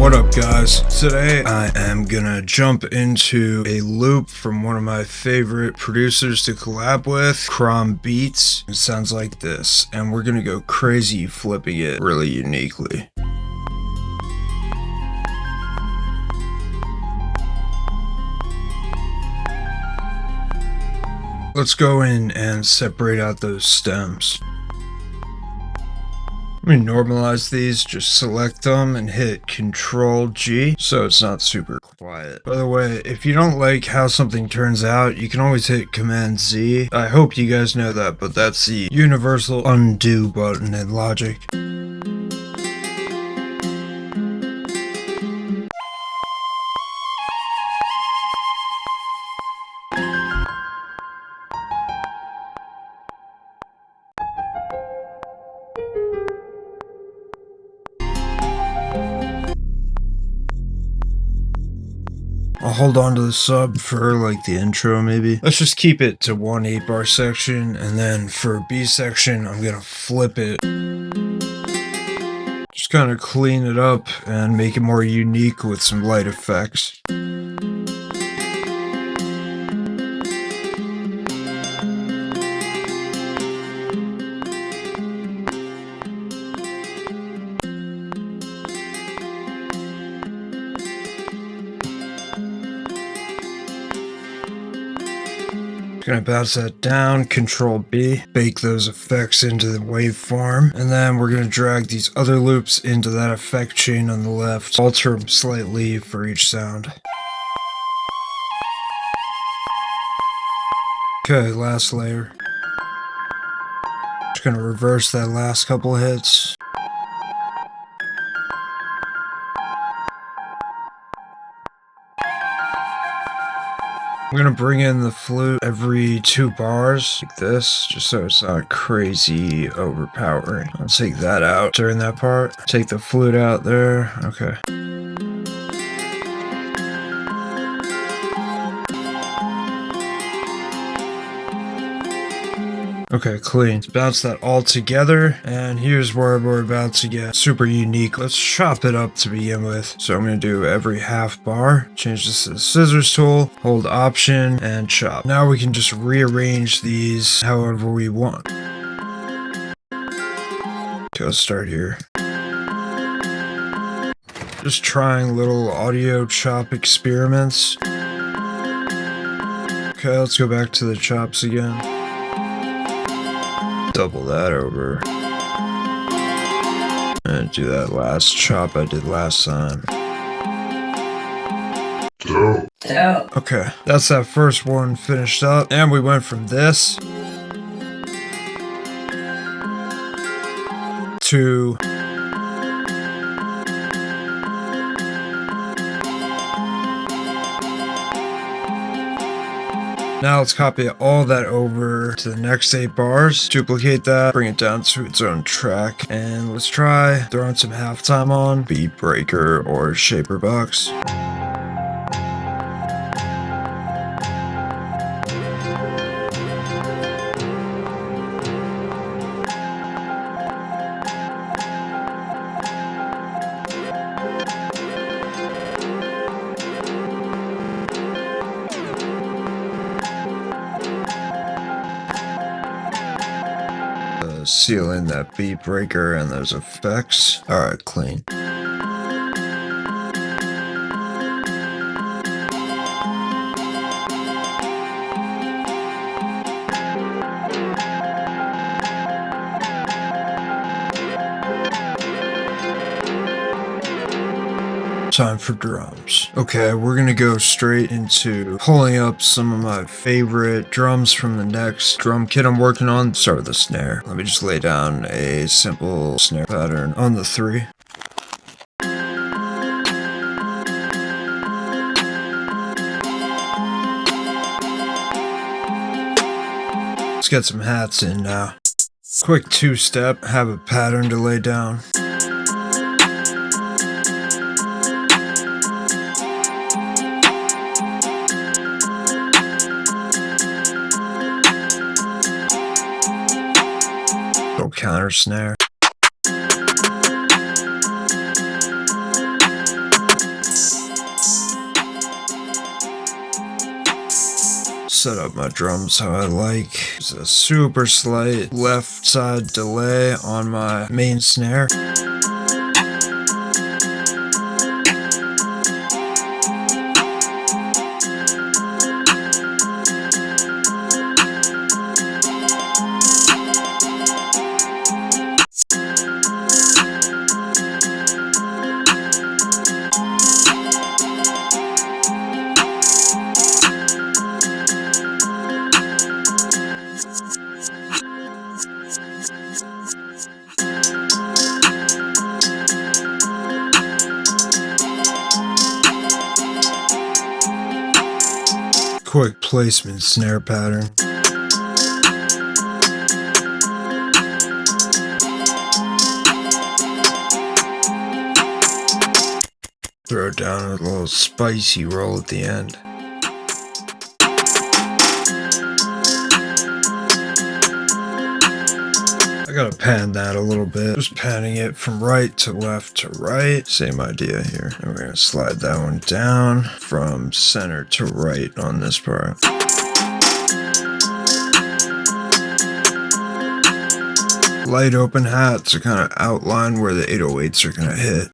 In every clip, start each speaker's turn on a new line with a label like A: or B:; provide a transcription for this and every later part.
A: What up guys? Today I am gonna jump into a loop from one of my favorite producers to collab with, Crom Beats. It sounds like this, and we're gonna go crazy flipping it really uniquely. Let's go in and separate out those stems. Let me normalize these, just select them and hit Control G so it's not super quiet. By the way, if you don't like how something turns out, you can always hit Command Z. I hope you guys know that, but that's the universal undo button in Logic. I'll hold on to the sub for like the intro maybe. Let's just keep it to one 8-bar section, and then for B section I'm gonna flip it. Just kind of clean it up and make it more unique with some light effects. Gonna bounce that down, Control B, bake those effects into the waveform, and then we're gonna drag these other loops into that effect chain on the left, alter them slightly for each sound. Okay, last layer. Just gonna reverse that last couple hits. I'm gonna bring in the flute every 2 bars, like this, just so it's not crazy overpowering. I'll take that out during that part. Take the flute out there. Okay. Okay, clean. Let's bounce that all together, and here's where we're about to get super unique. Let's chop it up to begin with. So I'm going to do every half bar, change this to the scissors tool, hold option, and chop. Now we can just rearrange these however we want. Okay, let's start here. Just trying little audio chop experiments. Okay, let's go back to the chops again. Double that over and do that last chop I did last time. Okay, that's that first one finished up, and we went from this to now let's copy all that over to the next 8 bars, duplicate that, bring it down to its own track, and let's try throwing some halftime on, beat breaker or shaper box. Seal in that beat breaker and those effects. Alright, clean. Time for drums. Okay, we're gonna go straight into pulling up some of my favorite drums from the next drum kit I'm working on. Start with the snare. Let me just lay down a simple snare pattern on the 3. Let's get some hats in now. Quick 2-step, have a pattern to lay down. Counter snare. set up my drums how I like. It's a super slight left side delay on my main snare. Quick placement snare pattern. Throw down a little spicy roll at the end. I gotta pan that a little bit. Just panning it from right to left to right. Same idea here. And we're gonna slide that one down from center to right on this part. Light open hat to kind of outline where the 808s are gonna hit.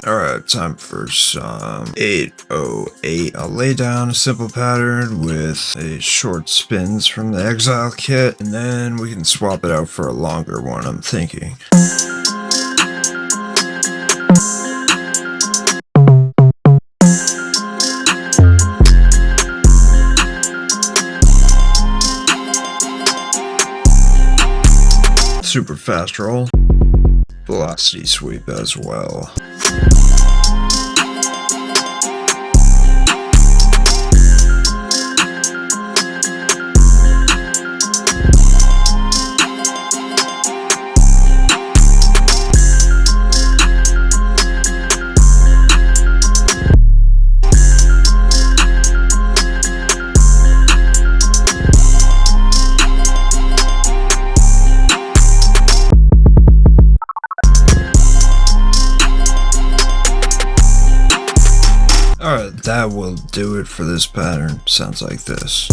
A: Alright, time for some 808. I'll lay down a simple pattern with a short spins from the Exile kit, and then we can swap it out for a longer one, I'm thinking. Super fast roll. Velocity sweep as well. Alright, that will do it for this pattern. Sounds like this.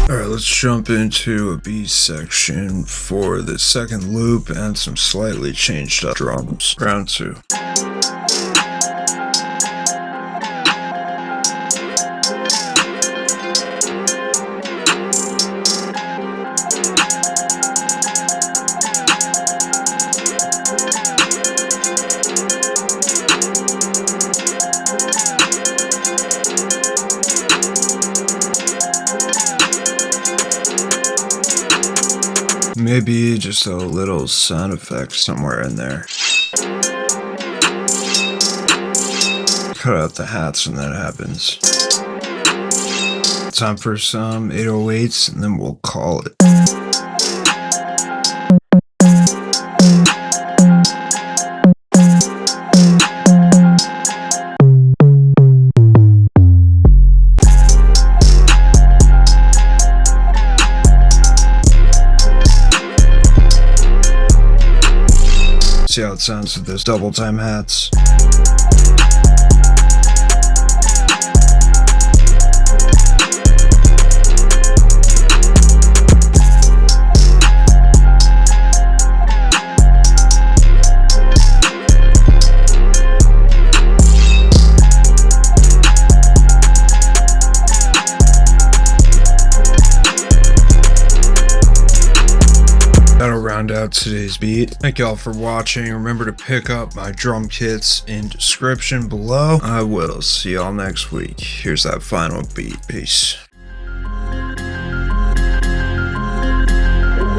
A: Alright, let's jump into a beat section for the second loop and some slightly changed up drums. Round 2. Maybe just a little sound effect somewhere in there. Cut out the hats when that happens. Time for some 808s and then we'll call it. See how it sounds with those double time hats. That'll round out today's beat. Thank y'all for watching. Remember to pick up my drum kits in description below. I will see y'all next week. Here's that final beat. Peace.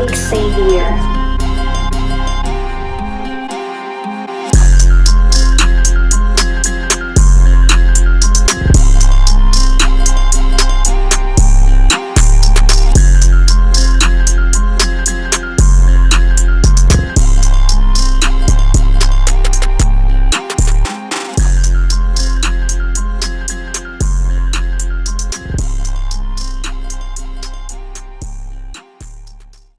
B: cxdy.